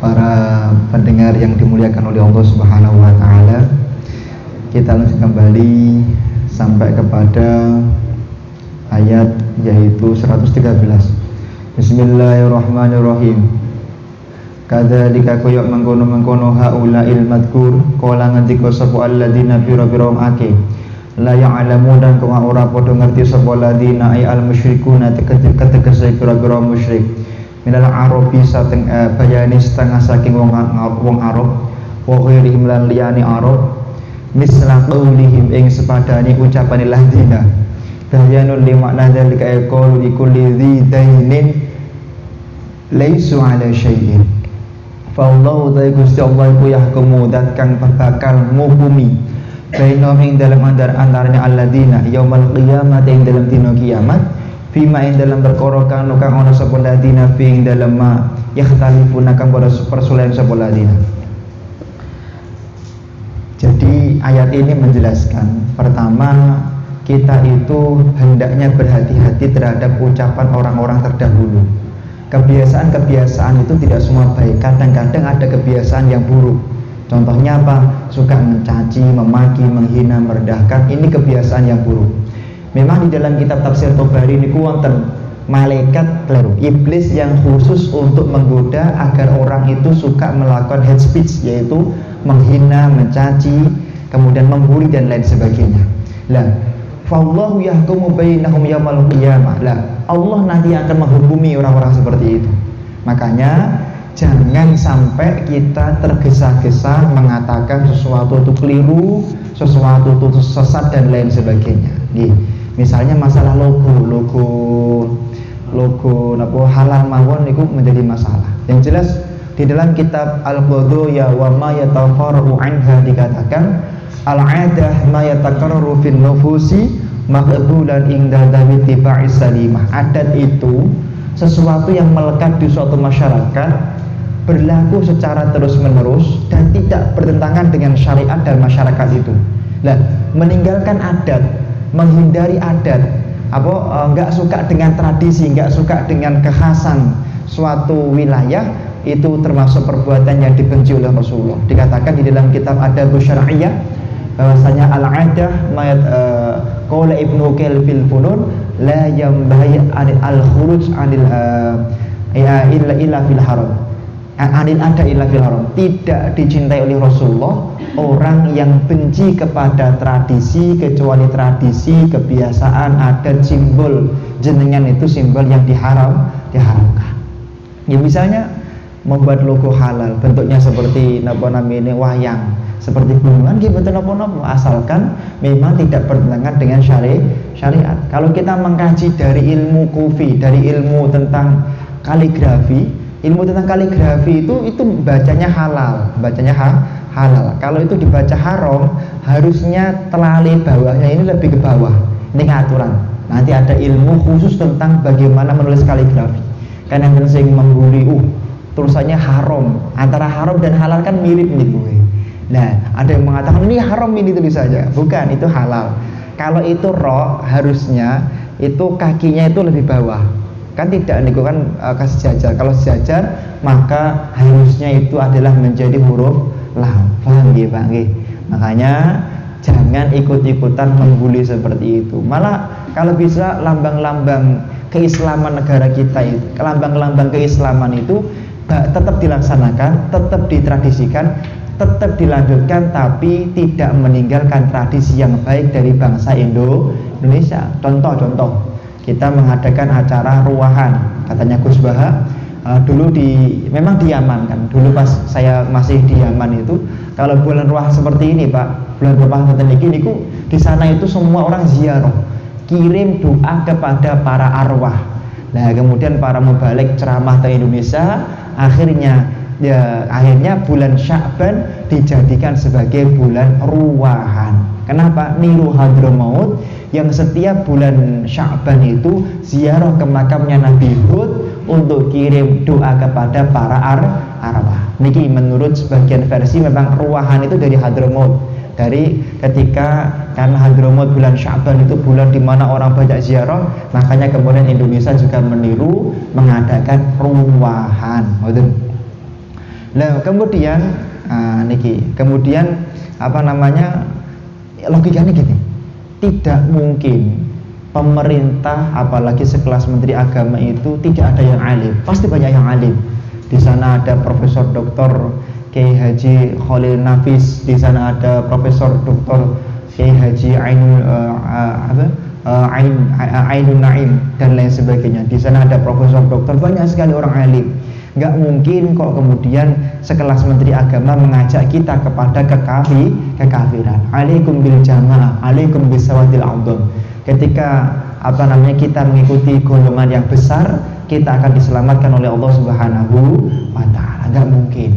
para pendengar yang dimuliakan oleh Allah Subhanahu wa taala. Kita lanjut kembali sampai kepada ayat yaitu 113. Bismillahirrahmanirrahim. Kadzalika koyok mengkono-mengkono haula'il madkur kala ngendika sapa alladzina pira-pira ake la ya'lamu dan kok ora padha ngerti sapa alladzina ay al musyrikuna tegese pira-pira musyrik minal arabi sateng bayani setengah saking wong Arab wa ghairihim lan liyane Arab misla qaulihim ing sepadane ucapane lahdina bayanul li makna dzalika yaqulu likulli dzi dainin laisu ala syai'in fa Allahu ta'ala Gusti Allah iku yahkumu dat kang bakal ngukumi bainahum ing dalam antarane alladzina yaumul qiyamah ing dalam dina kiamat bima ing dalam perkara kang ana sapa ladina fi ing dalam ma yakhtalifuna kang pada persoalan sapa ladina. Jadi ayat ini menjelaskan pertama kita itu hendaknya berhati-hati terhadap ucapan orang-orang terdahulu. Kebiasaan-kebiasaan itu tidak semua baik, kadang-kadang ada kebiasaan yang buruk. Contohnya apa? Suka mencaci, memaki, menghina, merendahkan. Ini kebiasaan yang buruk. Memang di dalam kitab tafsir Tabari ini wonten malaikat iblis yang khusus untuk menggoda agar orang itu suka melakukan hate speech, yaitu menghina, mencaci, kemudian membuli dan lain sebagainya. Lah, fallahu yahkumu bainahum yaumil qiyamah. Lah, Allah nanti akan menghukumi orang-orang seperti itu. Makanya jangan sampai kita tergesa-gesa mengatakan sesuatu itu keliru, sesuatu itu sesat dan lain sebagainya. Nih, misalnya masalah logo halal mawon itu menjadi masalah. Yang jelas di dalam kitab Al-Qadhaya wa ma yatafarru anha dikatakan al-'adah ma yatakarraru fin nufusi maqbulan inda dhawi tiba'is salimah. Adat itu sesuatu yang melekat di suatu masyarakat, berlaku secara terus-menerus dan tidak bertentangan dengan syariat dan masyarakat itu. Nah, meninggalkan adat, menghindari adat, enggak suka dengan tradisi, enggak suka dengan kekhasan suatu wilayah, itu termasuk perbuatan yang dibenci oleh Rasulullah. Dikatakan di dalam kitab Adabus Syar'iyyah bahwasanya al-'adah mayat qala Ibnu Uqail fil funun la yambahi al-khuruj anil illa fil haram. Anil ada illa fil haram. Tidak dicintai oleh Rasulullah orang yang benci kepada tradisi kecuali tradisi, kebiasaan, adat, simbol jenengan itu simbol yang diharamkan. Ya misalnya membuat logo halal, bentuknya seperti wayang, seperti gunungan, gitu asalkan memang tidak bertentangan dengan syariat. Kalau kita mengkaji dari ilmu kufi, dari ilmu tentang kaligrafi, itu bacanya halal, halal. Kalau itu dibaca haram, harusnya telali bawahnya ini lebih ke bawah. Ini aturan. Nanti ada ilmu khusus tentang bagaimana menulis kaligrafi. Kan yang sering membuli, tulisannya haram. Antara haram dan halal kan mirip nih gue. Nah, ada yang mengatakan ini haram ini tulis saja. Bukan, itu halal. Kalau itu ro, harusnya itu kakinya itu lebih bawah. Kan tidak nih, kan sejajar. Kalau sejajar, maka harusnya itu adalah menjadi huruf lam. Paham nggih, Pak nggih? Makanya jangan ikut-ikutan membuli seperti itu. Malah kalau bisa lambang-lambang keislaman negara kita itu, lambang-lambang keislaman itu tetap dilaksanakan, tetap ditradisikan, tetap dilanjutkan, tapi tidak meninggalkan tradisi yang baik dari bangsa Indonesia. Contoh, kita mengadakan acara ruahan, katanya Gus Baha, dulu memang di Yaman kan, dulu pas saya masih di Yaman itu, kalau bulan ruah seperti ini Pak, bulan ruah seperti ini, di sana itu semua orang ziarah, kirim doa kepada para arwah. Nah, kemudian para mubalik ceramah ke Indonesia, akhirnya bulan Sya'ban dijadikan sebagai bulan ruwahan. Kenapa? Niru Hadramaut yang setiap bulan Sya'ban itu ziarah ke makamnya Nabi Hud untuk kirim doa kepada para arwah. Niki menurut sebagian versi memang ruwahan itu dari Hadramaut. Dari karena Hadramaut bulan Sya'ban itu bulan di mana orang banyak ziarah, makanya kemudian Indonesia juga meniru mengadakan ruwahan. Lah kemudian kemudian apa namanya, logikanya gini, tidak mungkin pemerintah apalagi sekelas menteri agama itu tidak ada yang alim, pasti banyak yang alim. Di sana ada Profesor Dr. Kiai Haji Khalil Nafis, di sana ada Profesor Dr. Kiai Haji Ainun Naim dan lain sebagainya. Di sana ada Profesor Doktor, banyak sekali orang alim. Nggak mungkin kok kemudian sekelas menteri agama mengajak kita kepada kekafiran. Alaikum bil jamaah, alaikum bisawatil a'dham. Ketika kita mengikuti golongan yang besar, kita akan diselamatkan oleh Allah Subhanahu wa taala. Nggak mungkin.